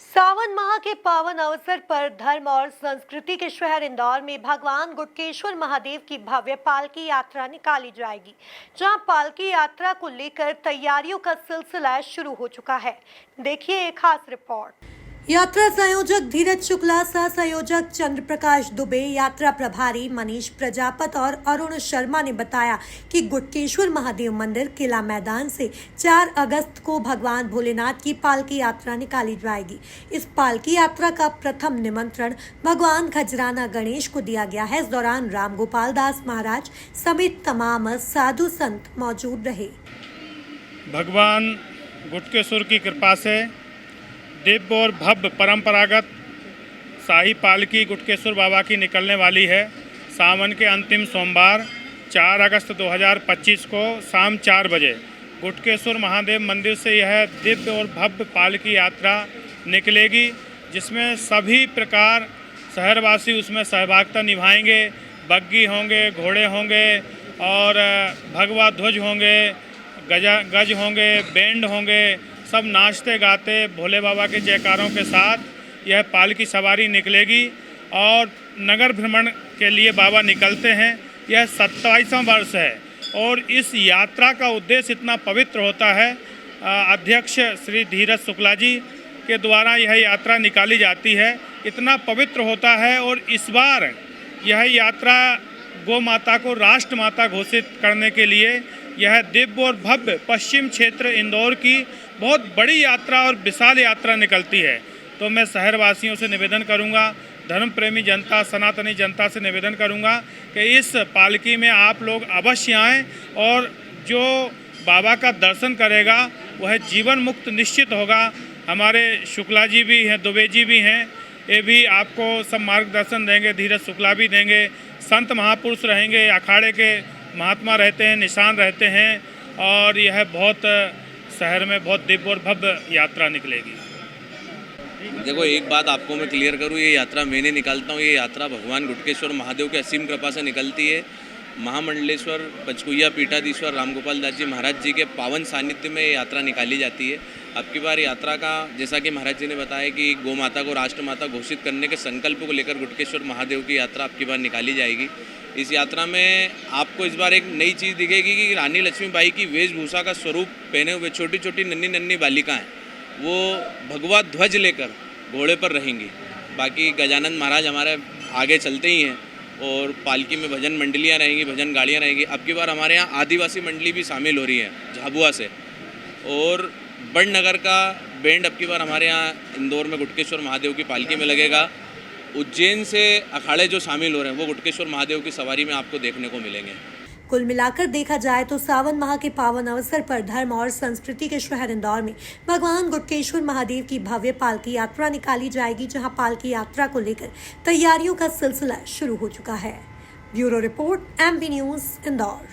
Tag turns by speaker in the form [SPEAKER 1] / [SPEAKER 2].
[SPEAKER 1] सावन माह के पावन अवसर पर धर्म और संस्कृति के शहर इंदौर में भगवान गुटकेश्वर महादेव की भव्य पालकी यात्रा निकाली जाएगी, जहां पालकी यात्रा को लेकर तैयारियों का सिलसिला शुरू हो चुका है। देखिए एक खास रिपोर्ट। यात्रा संयोजक धीरज शुक्ला, सह संयोजक चंद्र प्रकाश दुबे, यात्रा प्रभारी मनीष प्रजापत और अरुण शर्मा ने बताया कि गुटकेश्वर महादेव मंदिर किला मैदान से 4 अगस्त को भगवान भोलेनाथ की पालकी यात्रा निकाली जाएगी। इस पालकी यात्रा का प्रथम निमंत्रण भगवान खजराना गणेश को दिया गया है। इस दौरान राम गोपाल दास महाराज समेत तमाम साधु संत मौजूद रहे।
[SPEAKER 2] भगवान गुटकेश्वर की कृपा से दिव्य और भव्य परंपरागत शाही पालकी गुटकेश्वर बाबा की निकलने वाली है। सावन के अंतिम सोमवार 4 अगस्त 2025 को शाम 4 बजे गुटकेश्वर महादेव मंदिर से यह दिव्य और भव्य पालकी यात्रा निकलेगी, जिसमें सभी प्रकार शहरवासी उसमें सहभागिता निभाएंगे। बग्गी होंगे, घोड़े होंगे और भगवा ध्वज होंगे, गज होंगे, बैंड होंगे। सब नाचते गाते भोले बाबा के जयकारों के साथ यह पालकी सवारी निकलेगी और नगर भ्रमण के लिए बाबा निकलते हैं। यह 27वां वर्ष है और इस यात्रा का उद्देश्य इतना पवित्र होता है। अध्यक्ष श्री धीरज शुक्ला जी के द्वारा यह यात्रा निकाली जाती है, इतना पवित्र होता है। और इस बार यह यात्रा गौ माता को राष्ट्र माता घोषित करने के लिए यह दिव्य और भव्य पश्चिम क्षेत्र इंदौर की बहुत बड़ी यात्रा और विशाल यात्रा निकलती है। तो मैं शहरवासियों से निवेदन करूंगा, धर्म प्रेमी जनता, सनातनी जनता से निवेदन करूंगा कि इस पालकी में आप लोग अवश्य आएँ और जो बाबा का दर्शन करेगा वह जीवन मुक्त निश्चित होगा। हमारे शुक्ला जी भी हैं, दुबे जी भी हैं, ये भी आपको सब मार्गदर्शन देंगे, धीरज शुक्ला भी देंगे। संत महापुरुष रहेंगे, अखाड़े के महात्मा रहते हैं, निशान रहते हैं और यह बहुत शहर में बहुत दिव्य और भव्य यात्रा निकलेगी।
[SPEAKER 3] देखो, एक बात आपको मैं क्लियर करूँ, ये यात्रा मैं नहीं निकालता हूँ, ये यात्रा भगवान गुटकेश्वर महादेव की असीम कृपा से निकलती है। महामंडलेश्वर पंचकुइया पीठाधीश्वर रामगोपाल दास जी महाराज जी के पावन सानिध्य में ये यात्रा निकाली जाती है। अब की बार यात्रा का, जैसा कि महाराज जी ने बताया कि गौ माता को राष्ट्र माता घोषित करने के संकल्प को लेकर गुटकेश्वर महादेव की यात्रा अब की बार निकाली जाएगी। इस यात्रा में आपको इस बार एक नई चीज़ दिखेगी कि रानी लक्ष्मीबाई की वेशभूषा का स्वरूप पहने हुए छोटी छोटी नन्ही नन्ही बालिकाएँ वो भगवा ध्वज लेकर घोड़े पर रहेंगी। बाकी गजानंद महाराज हमारे आगे चलते ही हैं और पालकी में भजन मंडलियाँ रहेंगी, भजन गाड़ियाँ रहेंगी। अब की बार हमारे यहाँ आदिवासी मंडली भी शामिल हो रही है झाबुआ से, और बड़नगर का बैंड अब की बार हमारे यहाँ इंदौर में गुटकेश्वर महादेव की पालकी में लगेगा। उज्जैन से अखाड़े जो शामिल हो रहे हैं वो गुटकेश्वर महादेव की सवारी में आपको देखने को मिलेंगे।
[SPEAKER 1] कुल मिलाकर देखा जाए तो सावन माह के पावन अवसर पर धर्म और संस्कृति के शहर इंदौर में भगवान गुटकेश्वर महादेव की भव्य पालकी यात्रा निकाली जाएगी, जहां पालकी यात्रा को लेकर तैयारियों का सिलसिला शुरू हो चुका है। Bureau report, MB news, Indore.